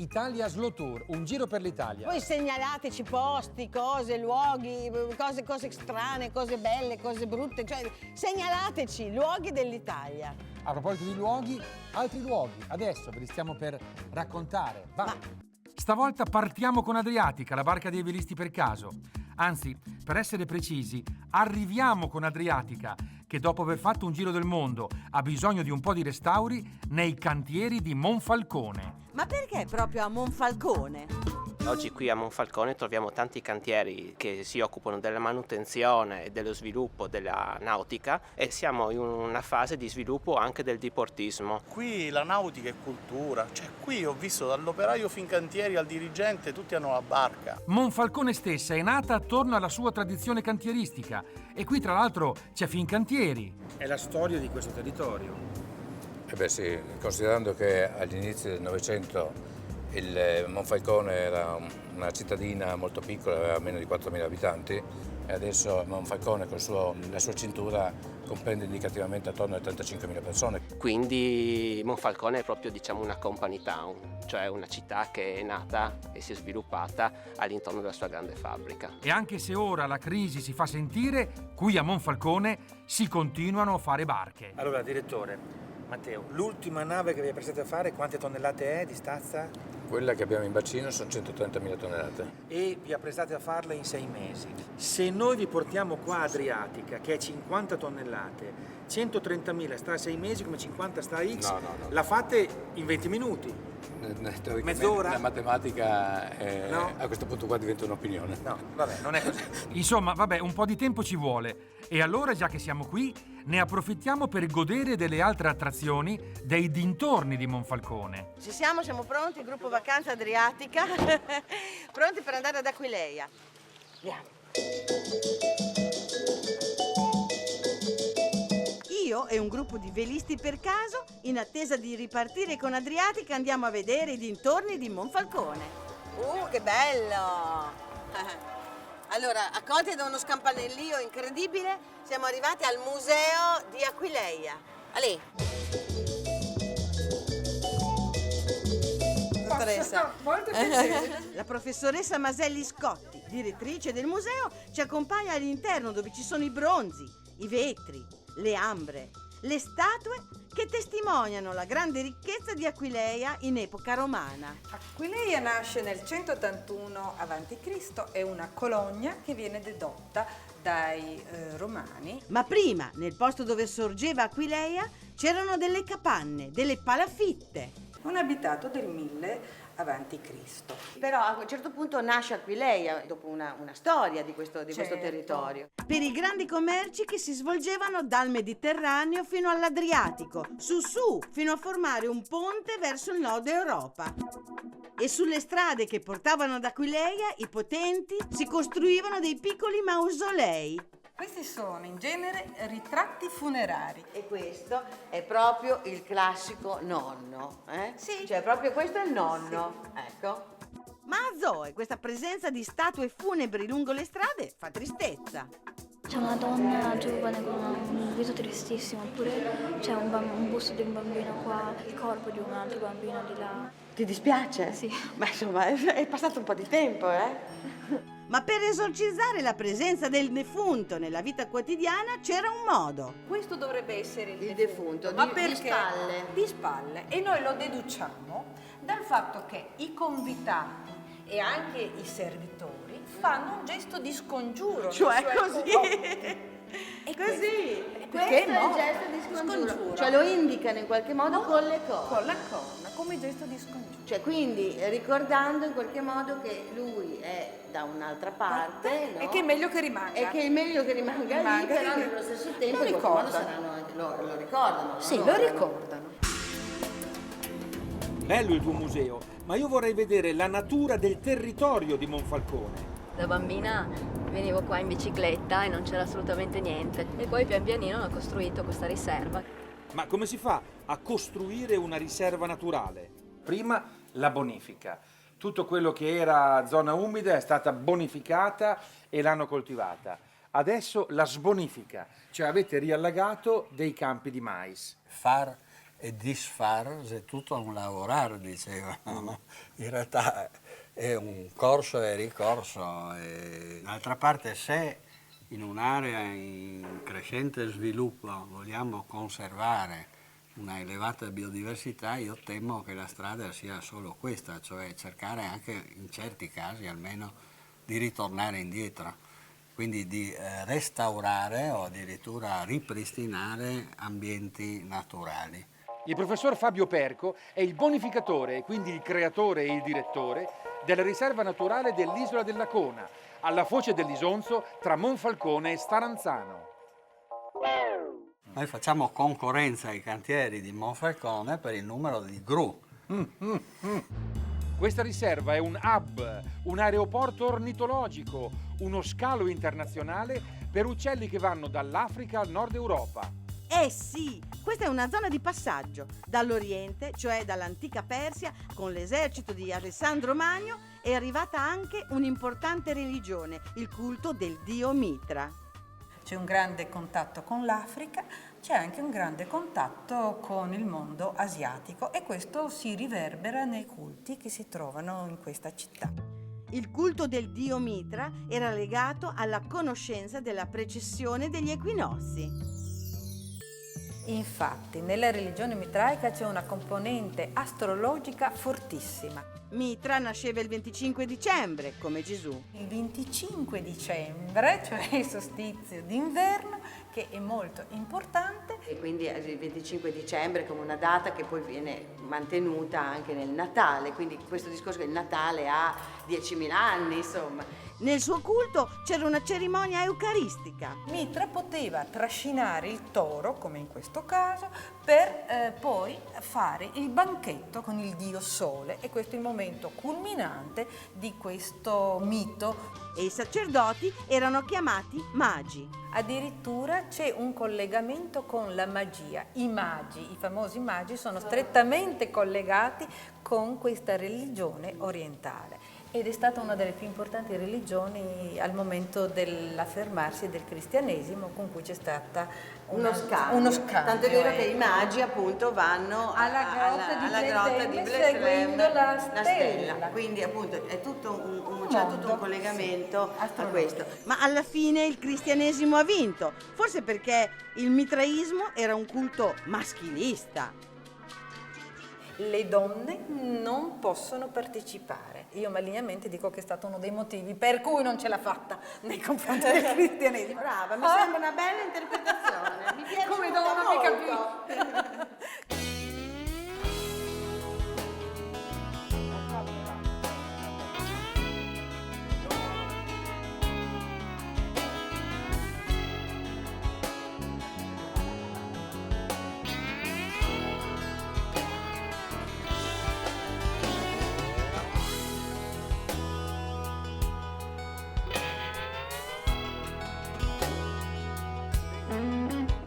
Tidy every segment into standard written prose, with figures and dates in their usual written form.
Italia Slow Tour, un giro per l'Italia. Poi segnalateci posti, cose, luoghi, cose strane, cose belle, cose brutte, cioè segnalateci luoghi dell'Italia. A proposito di luoghi, altri luoghi, adesso ve li stiamo per raccontare. Vai! Stavolta partiamo con Adriatica, la barca dei velisti per caso. Anzi, per essere precisi, arriviamo con Adriatica, che dopo aver fatto un giro del mondo ha bisogno di un po' di restauri nei cantieri di Monfalcone. Ma perché proprio a Monfalcone? Oggi qui a Monfalcone troviamo tanti cantieri che si occupano della manutenzione e dello sviluppo della nautica e siamo in una fase di sviluppo anche del diportismo. Qui la nautica è cultura, cioè qui ho visto dall'operaio Fincantieri al dirigente, tutti hanno la barca. Monfalcone stessa è nata attorno alla sua tradizione cantieristica e qui tra l'altro c'è Fincantieri. È la storia di questo territorio. Beh sì, considerando che agli inizi del Novecento il Monfalcone era una cittadina molto piccola, aveva meno di 4.000 abitanti e adesso Monfalcone con la sua cintura comprende indicativamente attorno alle 35.000 persone. Quindi Monfalcone è proprio una company town, cioè una città che è nata e si è sviluppata all'interno della sua grande fabbrica. E anche se ora la crisi si fa sentire, qui a Monfalcone si continuano a fare barche. Allora, direttore, Matteo, l'ultima nave che vi apprestate a fare, quante tonnellate è di stazza? Quella che abbiamo in bacino sono 130.000 tonnellate. E vi apprestate a farla in 6 mesi. Se noi vi portiamo qua Adriatica, che è 50 tonnellate, 130.000 sta a 6 mesi come 50 sta a X, No. la fate in 20 minuti. Mezz'ora? La matematica No. a questo punto qua diventa un'opinione. No, vabbè, non è così. Insomma, vabbè, un po' di tempo ci vuole. E allora, già che siamo qui, ne approfittiamo per godere delle altre attrazioni dei dintorni di Monfalcone. Ci siamo pronti, gruppo Vacanza Adriatica, pronti per andare ad Aquileia. Andiamo. Io e un gruppo di velisti per caso, in attesa di ripartire con Adriatica, andiamo a vedere i dintorni di Monfalcone. Che bello! Allora, accolti da uno scampanellio incredibile, siamo arrivati al museo di Aquileia. Alì. Dottoressa. Molto piacere. La professoressa Maselli Scotti, direttrice del museo, ci accompagna all'interno dove ci sono i bronzi, i vetri, le ambre, le statue che testimoniano la grande ricchezza di Aquileia in epoca romana. Aquileia nasce nel 181 a.C., è una colonia che viene dedotta dai romani. Ma prima, nel posto dove sorgeva Aquileia, c'erano delle capanne, delle palafitte. Un abitato del 1000 a.C. Però a un certo punto nasce Aquileia, dopo una storia di questo Certo. territorio. Per i grandi commerci che si svolgevano dal Mediterraneo fino all'Adriatico, su fino a formare un ponte verso il nord Europa. E sulle strade che portavano ad Aquileia, i potenti si costruivano dei piccoli mausolei. Questi sono in genere ritratti funerari. E questo è proprio il classico nonno, eh? Sì. Cioè proprio questo è il nonno, ecco. Ma a Zoe questa presenza di statue funebri lungo le strade fa tristezza. C'è una donna giovane con un viso tristissimo, oppure c'è un busto di un bambino qua, il corpo di un altro bambino di là. Ti dispiace? Sì. Ma insomma è passato un po' di tempo, Ma per esorcizzare la presenza del defunto nella vita quotidiana c'era un modo. Questo dovrebbe essere Il defunto, ma di perché? spalle. Di spalle. E noi lo deduciamo dal fatto che i convitati e anche i servitori fanno un gesto di scongiuro. Cioè nei suoi così. confronti. È così. Perché Questo no? è il gesto di scongiuro. Scongiuro. Cioè lo indicano in qualche modo con le corna. Con la corna, come gesto di scongiuro. Cioè quindi ricordando in qualche modo che lui è da un'altra parte, no? E che è meglio che rimanga. E che è meglio che rimanga lì, Rimanga però lì. nello stesso tempo Lo in qualche modo ricordano. lo ricordano. Sì, no? lo ricordano. Bello il tuo museo, ma io vorrei vedere la natura del territorio di Monfalcone. Da bambina venivo qua in bicicletta e non c'era assolutamente niente. E poi pian pianino hanno costruito questa riserva. Ma come si fa a costruire una riserva naturale? Prima la bonifica. Tutto quello che era zona umida è stata bonificata e l'hanno coltivata. Adesso la sbonifica, cioè avete riallagato dei campi di mais. Far e disfarsi è tutto un lavorare, dicevano. No? In realtà è un corso e ricorso. D'altra parte, se in un'area in crescente sviluppo vogliamo conservare una elevata biodiversità, io temo che la strada sia solo questa, cioè cercare anche in certi casi almeno di ritornare indietro, quindi di restaurare o addirittura ripristinare ambienti naturali. Il professor Fabio Perco è il bonificatore e quindi il creatore e il direttore della riserva naturale dell'Isola della Cona, alla foce dell'Isonzo tra Monfalcone e Staranzano. Noi facciamo concorrenza ai cantieri di Monfalcone per il numero di gru. Questa riserva è un hub, un aeroporto ornitologico, uno scalo internazionale per uccelli che vanno dall'Africa al Nord Europa. Eh sì, questa è una zona di passaggio. Dall'Oriente, cioè dall'antica Persia, con l'esercito di Alessandro Magno, è arrivata anche un'importante religione, il culto del dio Mitra. C'è un grande contatto con l'Africa, c'è anche un grande contatto con il mondo asiatico e questo si riverbera nei culti che si trovano in questa città. Il culto del dio Mitra era legato alla conoscenza della precessione degli equinozi. Infatti, nella religione mitraica c'è una componente astrologica fortissima. Mitra nasceva il 25 dicembre, come Gesù. Il 25 dicembre, cioè il solstizio d'inverno, che è molto importante. E quindi il 25 dicembre come una data che poi viene mantenuta anche nel Natale, quindi questo discorso che il Natale ha 10.000 anni, insomma. Nel suo culto c'era una cerimonia eucaristica. Mitra poteva trascinare il toro, come in questo caso, per poi fare il banchetto con il dio Sole, e questo è il momento culminante di questo mito. E i sacerdoti erano chiamati magi. Addirittura c'è un collegamento con la magia. I magi, i famosi magi, sono strettamente collegati con questa religione orientale. Ed è stata una delle più importanti religioni al momento dell'affermarsi del cristianesimo, con cui c'è stata uno scambio. Tant'è vero che i magi appunto vanno alla grotta di Betlemme seguendo la stella. Quindi appunto è tutto c'è tutto un collegamento a questo. Ma alla fine il cristianesimo ha vinto, forse perché il mitraismo era un culto maschilista. Le donne non possono partecipare. Io malignamente dico che è stato uno dei motivi per cui non ce l'ha fatta nei confronti del cristianesimo. Brava, mi sembra una bella interpretazione. Mi piace come molto. non mi capito.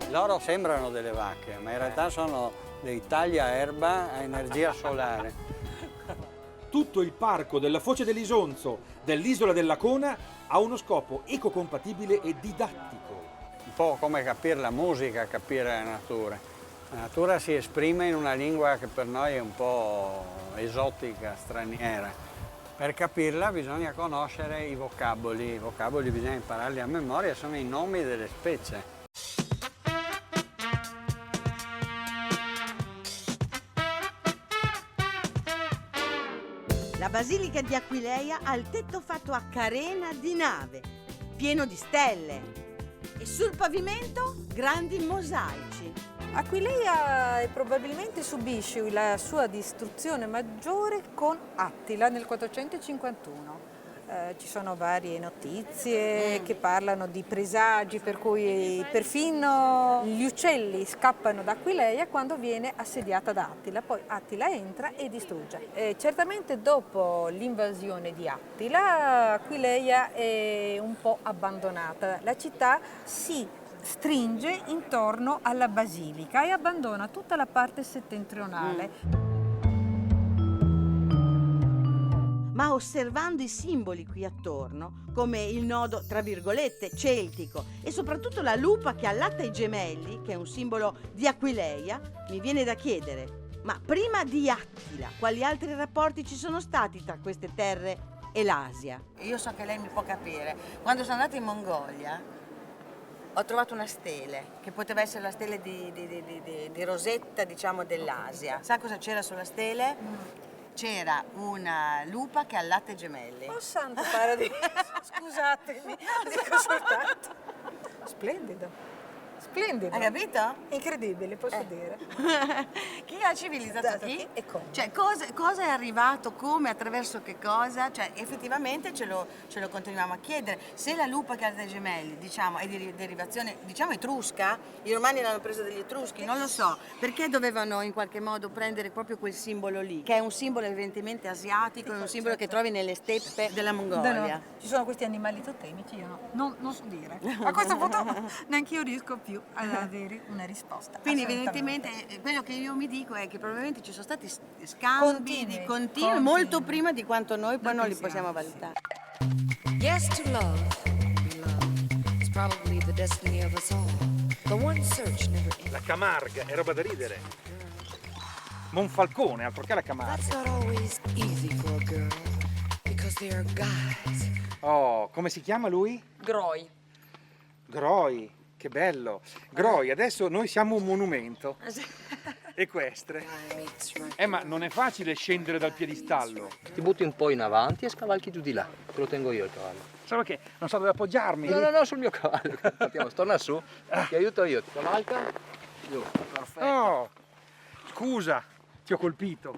Loro sembrano delle vacche, ma in realtà sono dei tagliaerba a energia solare. Tutto il parco della foce dell'Isonzo, dell'Isola della Cona, ha uno scopo ecocompatibile e didattico. Un po' come capire la musica, capire la natura. La natura si esprime in una lingua che per noi è un po' esotica, straniera. Per capirla bisogna conoscere i vocaboli bisogna impararli a memoria, sono i nomi delle specie. La Basilica di Aquileia ha il tetto fatto a carena di nave, pieno di stelle, e sul pavimento grandi mosaici. Aquileia probabilmente subisce la sua distruzione maggiore con Attila nel 451. Ci sono varie notizie che parlano di presagi per cui perfino gli uccelli scappano da Aquileia quando viene assediata da Attila, poi Attila entra e distrugge. Certamente dopo l'invasione di Attila Aquileia è un po' abbandonata, la città si stringe intorno alla basilica e abbandona tutta la parte settentrionale. Ma ma osservando i simboli qui attorno, come il nodo tra virgolette celtico e soprattutto la lupa che allatta i gemelli, che è un simbolo di Aquileia, mi viene da chiedere: ma prima di Attila, quali altri rapporti ci sono stati tra queste terre e l'Asia? Io so che lei mi può capire. Quando sono andata in Mongolia ho trovato una stele, che poteva essere la stele di Rosetta, diciamo, dell'Asia. Sa cosa c'era sulla stele? C'era una lupa che allatta i gemelli. Oh santo paradiso, scusatemi, dico soltanto. Splendido. Splendido. Hai capito? Incredibile, posso dire. Chi ha civilizzato chi? E come? Cioè, cosa è arrivato, come, attraverso che cosa? Cioè, effettivamente ce lo continuiamo a chiedere. Se la lupa che ha dei gemelli, diciamo, è di derivazione, diciamo, etrusca, i romani l'hanno presa dagli etruschi, non lo so, perché dovevano in qualche modo prendere proprio quel simbolo lì, che è un simbolo evidentemente asiatico, è un simbolo che trovi nelle steppe della Mongolia. No. Ci sono questi animali totemici, io non so dire. A questo punto neanche io riesco più ad avere una risposta. Quindi evidentemente quello che io mi dico è che probabilmente ci sono stati scambi continui molto prima di quanto noi poi non li possiamo valutare. Yes, to love, be loved, is probably the destiny of us all. The one search never ends. La Camargue è roba da ridere. Monfalcone, altro che la Camargue. That's not always easy for a girl, because there are guys. Oh, come si chiama lui? Groi. Groi, che bello. Groi, adesso noi siamo un monumento equestre. Ma non è facile scendere dal piedistallo. Ti butti un po' in avanti e scavalchi giù di là. Te lo tengo io il cavallo. Solo che non so dove appoggiarmi. No, sul mio cavallo. Partiamo, torna su. Ti aiuto io. Ti cavalca. Giù. Perfetto. Oh, scusa, ti ho colpito.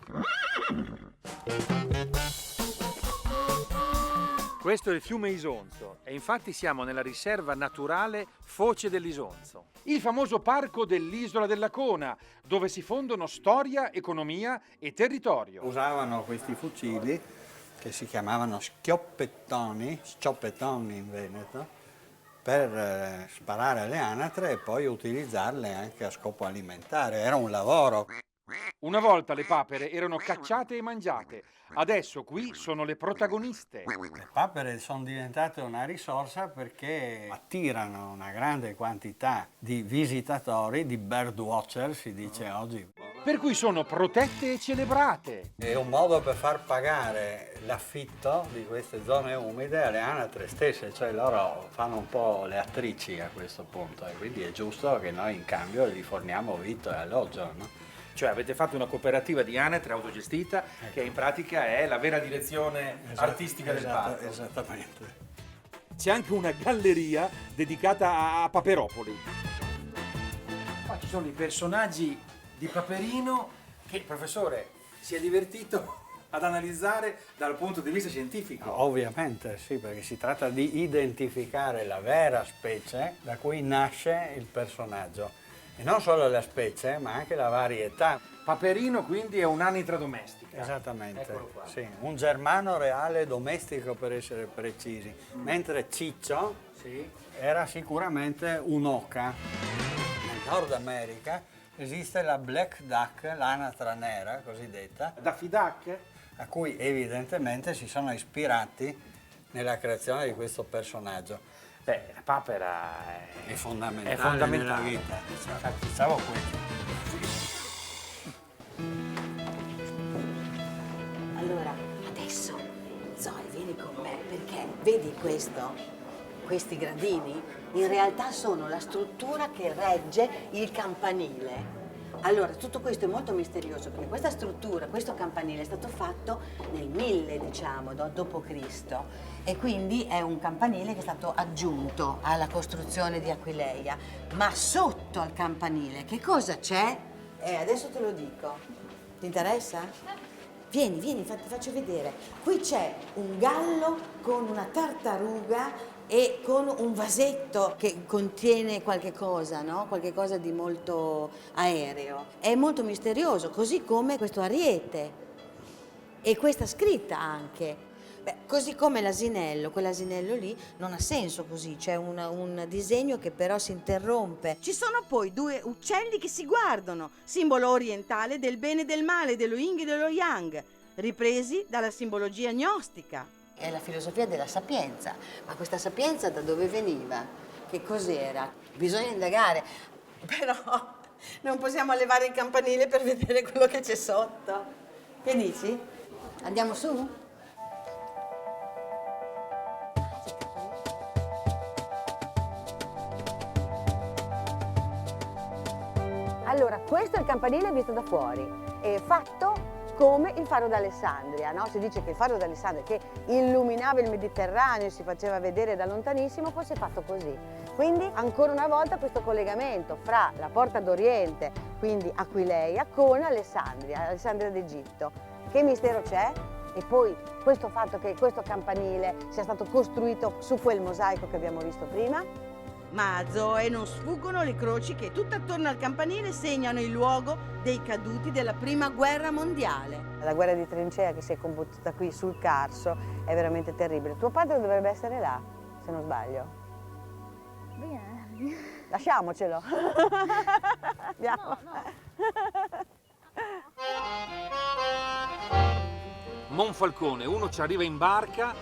Questo è il fiume Isonzo e infatti siamo nella riserva naturale Foce dell'Isonzo, il famoso parco dell'Isola della Cona, dove si fondono storia, economia e territorio. Usavano questi fucili che si chiamavano schioppettoni in Veneto, per sparare alle anatre e poi utilizzarle anche a scopo alimentare. Era un lavoro. Una volta le papere erano cacciate e mangiate, adesso qui sono le protagoniste. Le papere sono diventate una risorsa perché attirano una grande quantità di visitatori, di birdwatcher si dice oggi. Per cui sono protette e celebrate. È un modo per far pagare l'affitto di queste zone umide alle anatre stesse, cioè loro fanno un po' le attrici a questo punto e quindi è giusto che noi in cambio gli forniamo vitto e alloggio, no? Cioè avete fatto una cooperativa di anatre autogestita che in pratica è la vera direzione artistica del parco. Esattamente. C'è anche una galleria dedicata a Paperopoli. Qua ci sono i personaggi di Paperino che il professore si è divertito ad analizzare dal punto di vista scientifico. Ovviamente sì, perché si tratta di identificare la vera specie da cui nasce il personaggio. E non solo la specie, ma anche la varietà. Paperino quindi è un'anitra domestica. Esattamente, Eccolo qua. sì, un germano reale domestico per essere precisi, mentre Ciccio era sicuramente un'oca. Nel Nord America esiste la black duck, l'anatra nera cosiddetta, Daffy Duck, a cui evidentemente si sono ispirati nella creazione di questo personaggio. Beh, la papera è fondamentale nella vita. Facciamo questo. Allora, adesso, Zoe, vieni con me, perché vedi questi gradini? In realtà sono la struttura che regge il campanile. Allora, tutto questo è molto misterioso perché questa struttura, questo campanile è stato fatto nel 1000, diciamo, dopo Cristo e quindi è un campanile che è stato aggiunto alla costruzione di Aquileia. Ma sotto al campanile che cosa c'è? Adesso te lo dico. Ti interessa? Vieni, ti faccio vedere. Qui c'è un gallo con una tartaruga e con un vasetto che contiene qualche cosa, no? Qualche cosa di molto aereo. È molto misterioso, così come questo ariete e questa scritta anche. Beh, così come l'asinello, quell'asinello lì non ha senso così, c'è un disegno che però si interrompe. Ci sono poi due uccelli che si guardano, simbolo orientale del bene e del male, dello yin e dello yang. ripresi dalla simbologia gnostica. È la filosofia della sapienza. Ma questa sapienza da dove veniva? Che cos'era? Bisogna indagare. Però non possiamo allevare il campanile per vedere quello che c'è sotto. Che dici? Andiamo su? Allora, questo è il campanile visto da fuori, è fatto come il faro d'Alessandria, no? Si dice che il faro d'Alessandria, che illuminava il Mediterraneo e si faceva vedere da lontanissimo, fosse fatto così. Quindi, ancora una volta, questo collegamento fra la porta d'Oriente, quindi Aquileia, con Alessandria d'Egitto. Che mistero c'è? E poi questo fatto che questo campanile sia stato costruito su quel mosaico che abbiamo visto prima. Ma a Zoe non sfuggono le croci che tutto attorno al campanile segnano il luogo dei caduti della Prima Guerra Mondiale. La guerra di trincea che si è combattuta qui sul Carso è veramente terribile. Tuo padre dovrebbe essere là, se non sbaglio. Bene. Lasciamocelo. Andiamo. Monfalcone, uno ci arriva in barca,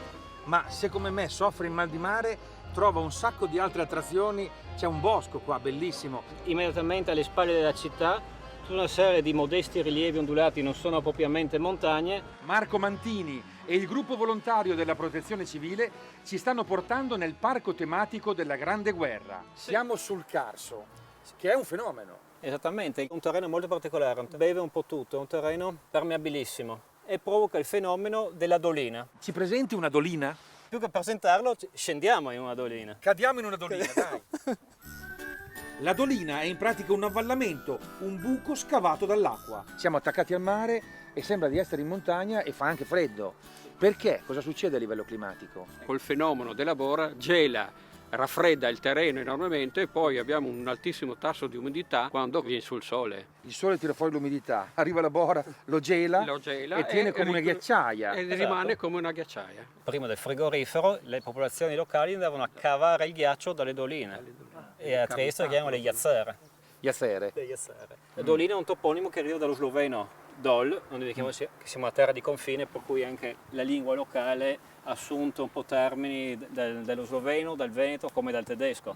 ma se come me soffre il mal di mare, trova un sacco di altre attrazioni. C'è un bosco qua, bellissimo. Immediatamente alle spalle della città, tutta una serie di modesti rilievi ondulati, non sono propriamente montagne. Marco Mantini e il gruppo volontario della Protezione Civile ci stanno portando nel parco tematico della Grande Guerra. Siamo sul Carso, che è un fenomeno. Esattamente, un terreno molto particolare, beve un po' tutto, è un terreno permeabilissimo e provoca il fenomeno della dolina. Ci presenti una dolina? Più che presentarlo, scendiamo in una dolina. Cadiamo in una dolina, dai. La dolina è in pratica un avvallamento, un buco scavato dall'acqua. Siamo attaccati al mare e sembra di essere in montagna e fa anche freddo. Perché? Cosa succede a livello climatico? Col fenomeno della bora gela, raffredda il terreno enormemente e poi abbiamo un altissimo tasso di umidità quando viene sul sole. Il sole tira fuori l'umidità, arriva la bora, lo gela e tiene come una ghiacciaia. E rimane come una ghiacciaia. Prima del frigorifero le popolazioni locali andavano a cavare il ghiaccio dalle doline e a Trieste le chiamano le iazzere. Iazzere. La dolina è un toponimo che arriva dallo sloveno dol, donde diciamo che siamo a terra di confine, per cui anche la lingua locale ha assunto un po' termini dello sloveno, dal veneto come dal tedesco.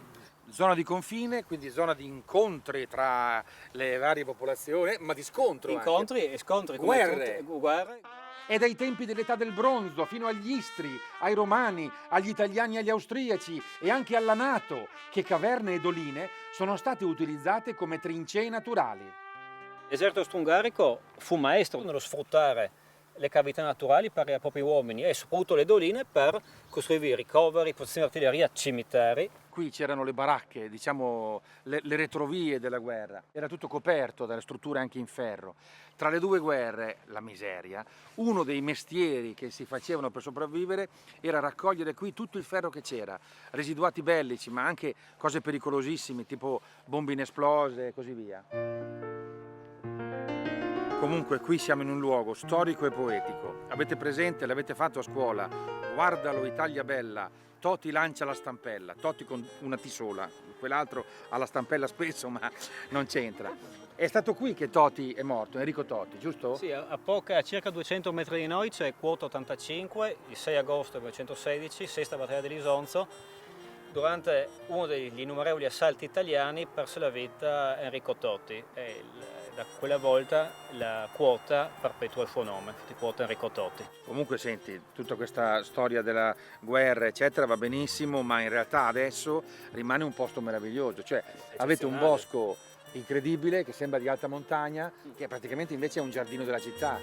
Zona di confine, quindi zona di incontri tra le varie popolazioni, ma di scontro. Incontri anche. E scontri. Guerre. Guerre. È dai tempi dell'età del bronzo fino agli Istri, ai Romani, agli Italiani e agli Austriaci e anche alla NATO che caverne e doline sono state utilizzate come trincee naturali. L'esercito austro-ungarico fu maestro nello sfruttare le cavità naturali per i propri uomini e soprattutto le doline per costruire ricoveri, posizioni di artiglieria, cimiteri. Qui c'erano le baracche, diciamo le retrovie della guerra. Era tutto coperto dalle strutture anche in ferro. Tra le due guerre, la miseria, uno dei mestieri che si facevano per sopravvivere era raccogliere qui tutto il ferro che c'era, residuati bellici, ma anche cose pericolosissime, tipo bombe inesplose e così via. Comunque qui siamo in un luogo storico e poetico. Avete presente, l'avete fatto a scuola, guardalo Italia bella, Toti lancia la stampella, Toti con una T sola, quell'altro ha la stampella spesso ma non c'entra. È stato qui che Toti è morto, Enrico Toti, giusto? Sì, a circa 200 metri di noi c'è quota 85, il 6 agosto 1916, sesta battaglia dell'Isonzo. Durante uno degli innumerevoli assalti italiani perse la vita Enrico Toti e da quella volta la quota perpetua il suo nome, di quota Enrico Toti. Comunque senti, tutta questa storia della guerra eccetera va benissimo, ma in realtà adesso rimane un posto meraviglioso, cioè avete un bosco incredibile che sembra di alta montagna, che praticamente invece è un giardino della città.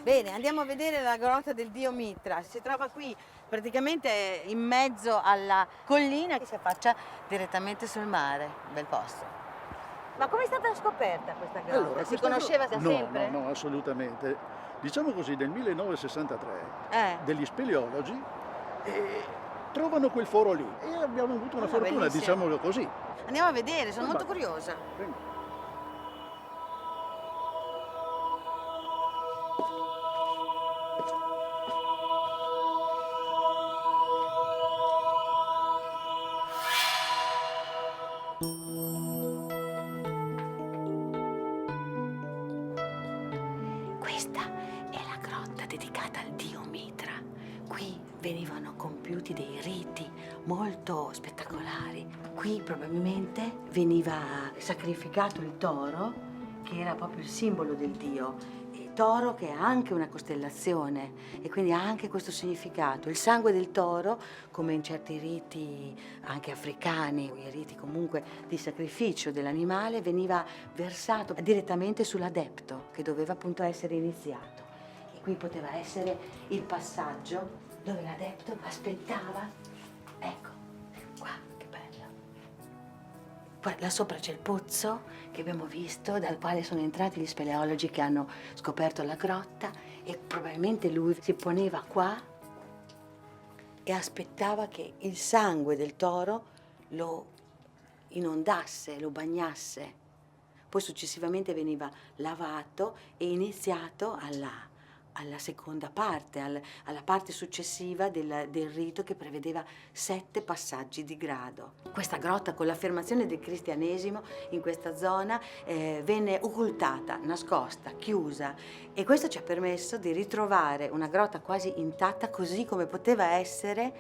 Bene, andiamo a vedere la grotta del dio Mitra. Si trova qui praticamente in mezzo alla collina che si affaccia direttamente sul mare. Bel posto. Ma come è stata scoperta questa grotta? Allora, si conosceva da no, sempre? No, assolutamente. Diciamo così, nel 1963 degli speleologi trovano quel foro lì e abbiamo avuto una fortuna, bellissimo. diciamolo così. Andiamo a vedere, sono molto curiosa. Venga. venivano compiuti dei riti molto spettacolari. Qui probabilmente veniva sacrificato il toro, che era proprio il simbolo del dio. Il toro che è anche una costellazione e quindi ha anche questo significato. Il sangue del toro, come in certi riti anche africani, i riti comunque di sacrificio dell'animale, veniva versato direttamente sull'adepto che doveva appunto essere iniziato. E qui poteva essere il passaggio dove l'adepto aspettava. Ecco, qua, che bello. Poi là sopra c'è il pozzo che abbiamo visto, dal quale sono entrati gli speleologi che hanno scoperto la grotta, e probabilmente lui si poneva qua e aspettava che il sangue del toro lo inondasse, lo bagnasse. Poi successivamente veniva lavato e iniziato alla seconda parte, alla parte successiva del rito che prevedeva 7 passaggi di grado. Questa grotta, con l'affermazione del cristianesimo in questa zona, venne occultata, nascosta, chiusa, e questo ci ha permesso di ritrovare una grotta quasi intatta, così come poteva essere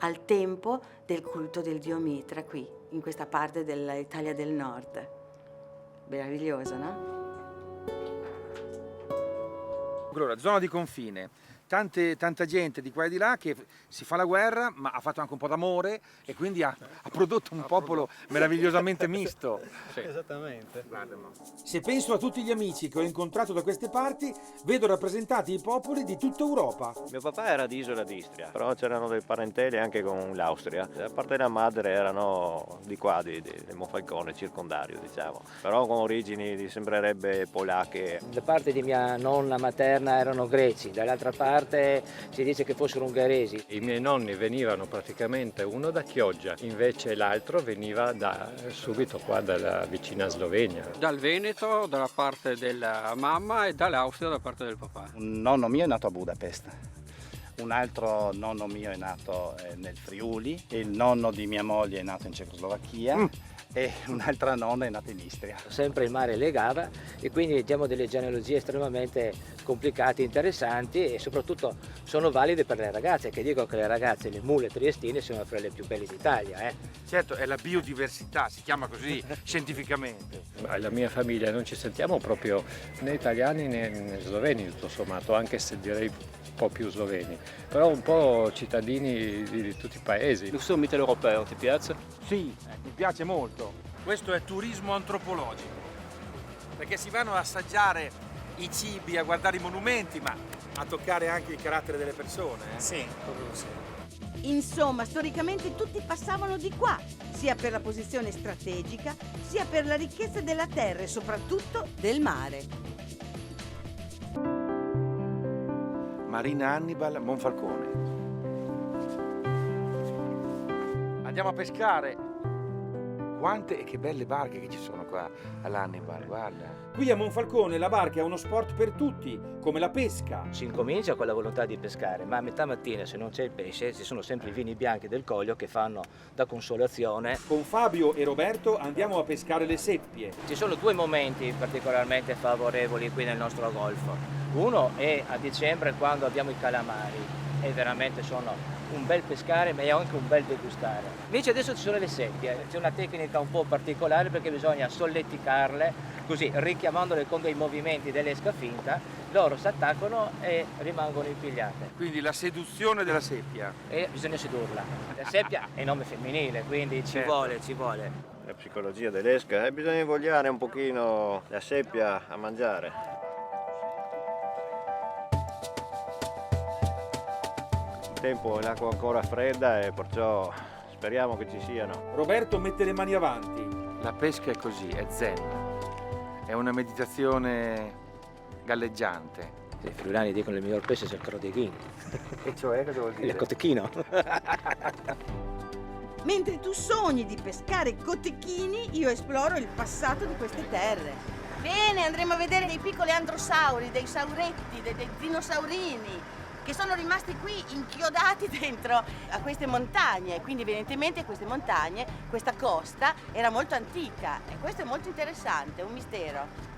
al tempo del culto del dio Mitra qui, in questa parte dell'Italia del Nord. Meraviglioso, no? Allora, zona di confine, tanta gente di qua e di là che si fa la guerra, ma ha fatto anche un po' d'amore e quindi ha prodotto un popolo meravigliosamente misto. Sì. Esattamente. Se penso a tutti gli amici che ho incontrato da queste parti, vedo rappresentati i popoli di tutta Europa. Mio papà era di Isola d'Istria, però c'erano dei parenteli anche con l'Austria. Da parte della madre erano di qua, di Monfalcone, circondario, diciamo. Però con origini, sembrerebbe, polacche. Da parte di mia nonna materna erano greci, dall'altra parte si dice che fossero ungheresi. I miei nonni venivano praticamente uno da Chioggia, invece l'altro veniva subito qua dalla vicina Slovenia. Dal Veneto, dalla parte della mamma, e dall'Austria, da parte del papà. Un nonno mio è nato a Budapest, un altro nonno mio è nato nel Friuli, il nonno di mia moglie è nato in Cecoslovacchia. E un'altra nonna è nata in Istria. Sempre il mare legava, e quindi abbiamo delle genealogie estremamente complicate, interessanti, e soprattutto sono valide per le ragazze, che dicono che le ragazze, le mule triestine, sono fra le più belle d'Italia. Certo, è la biodiversità, si chiama così scientificamente. La mia famiglia non ci sentiamo proprio né italiani né sloveni, tutto sommato, anche se direi un po' più sloveni, però un po' cittadini di tutti i paesi. Nous sommes mitteleuropeo, ti piace? Sì, mi piace molto. Questo è turismo antropologico, perché si vanno a assaggiare i cibi, a guardare i monumenti, ma a toccare anche il carattere delle persone. Sì. Insomma, storicamente tutti passavano di qua, sia per la posizione strategica, sia per la ricchezza della terra e soprattutto del mare. Marina Hannibal, Monfalcone. Andiamo a pescare. Quante e che belle barche che ci sono qua all'Hannibal, guarda. Qui a Monfalcone la barca è uno sport per tutti, come la pesca. Si incomincia con la volontà di pescare, ma a metà mattina, se non c'è il pesce, ci sono sempre i vini bianchi del Coglio che fanno da consolazione. Con Fabio e Roberto andiamo a pescare le seppie. Ci sono 2 momenti particolarmente favorevoli qui nel nostro golfo. Uno è a dicembre, quando abbiamo i calamari, e veramente sono un bel pescare, ma è anche un bel degustare. Invece adesso ci sono le seppie, c'è una tecnica un po' particolare, perché bisogna solleticarle, così richiamandole con dei movimenti dell'esca finta, loro si attaccano e rimangono impigliate. Quindi la seduzione della seppia. E bisogna sedurla. La seppia è nome femminile, quindi ci vuole. La psicologia dell'esca, bisogna invogliare un pochino la seppia a mangiare. Il tempo è l'acqua ancora fredda e perciò speriamo che ci siano. Roberto mette le mani avanti. La pesca è così, è zen. È una meditazione galleggiante. I friulani dicono che il miglior pesce è il cotechino. E cioè cosa vuol dire? Il cotechino. Mentre tu sogni di pescare cotechini, io esploro il passato di queste terre. Bene, andremo a vedere dei piccoli androsauri, dei sauretti, dei dinosaurini, che sono rimasti qui inchiodati dentro a queste montagne. Quindi evidentemente queste montagne, questa costa era molto antica, e questo è molto interessante, è un mistero.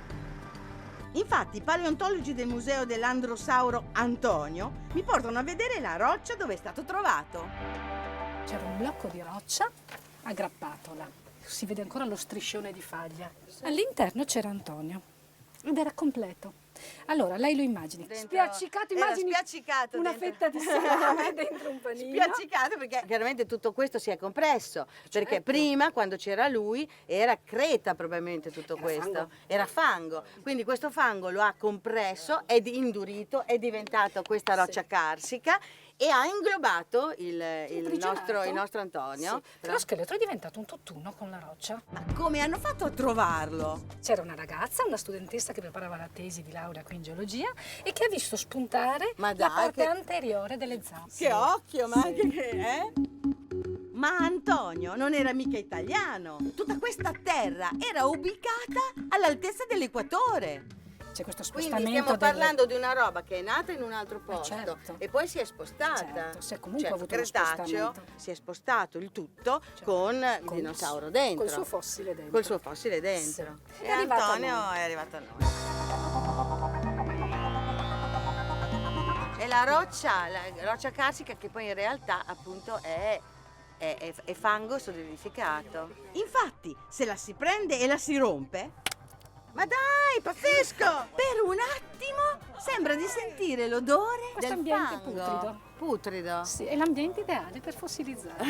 Infatti i paleontologi del museo dell'Androsauro Antonio mi portano a vedere la roccia dove è stato trovato. C'era un blocco di roccia aggrappato là, si vede ancora lo striscione di faglia. All'interno c'era Antonio ed era completo. Allora, lei lo immagini, spiaccicato, immagini una fetta di salame dentro un panino. Spiaccicato perché chiaramente tutto questo si è compresso, perché prima, quando c'era lui, era creta probabilmente tutto questo, era fango. Quindi questo fango lo ha compresso, è indurito, è diventato questa roccia carsica e ha inglobato il nostro Antonio. Sì. Lo scheletro è diventato un tutt'uno con la roccia. Ma come hanno fatto a trovarlo? C'era una ragazza, una studentessa che preparava la tesi di laurea qui in geologia e che ha visto spuntare la parte anteriore delle zampe. Che occhio, ma anche che, Ma Antonio non era mica italiano. Tutta questa terra era ubicata all'altezza dell'equatore. C'è questo spostamento. Quindi stiamo parlando di una roba che è nata in un altro posto e poi si è spostata. Certo, si è comunque avuto uno Cretaceo spostamento. si è spostato il tutto con il dinosauro dentro. Col suo fossile dentro. Col suo fossile dentro. Sì. E È arrivato Antonio a noi. è arrivato a noi. E la roccia carsica che poi in realtà appunto è fango solidificato. Infatti, se la si prende e la si rompe, ma dai, pazzesco! Per un attimo sembra di sentire l'odore Questo del ambiente fango. Putrido. Sì, è l'ambiente ideale per fossilizzare.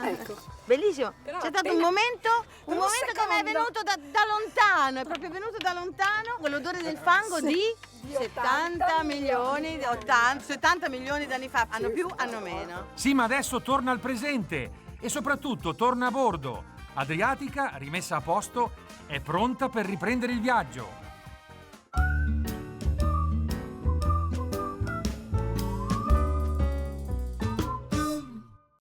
Ecco. Bellissimo. Però C'è stato appena- un momento che mi è secondo. venuto da lontano, è proprio venuto da lontano quell'odore del fango di 70 milioni di anni fa. Hanno più, hanno meno. Sì, ma adesso torna al presente e soprattutto torna a bordo. Adriatica, rimessa a posto, è pronta per riprendere il viaggio.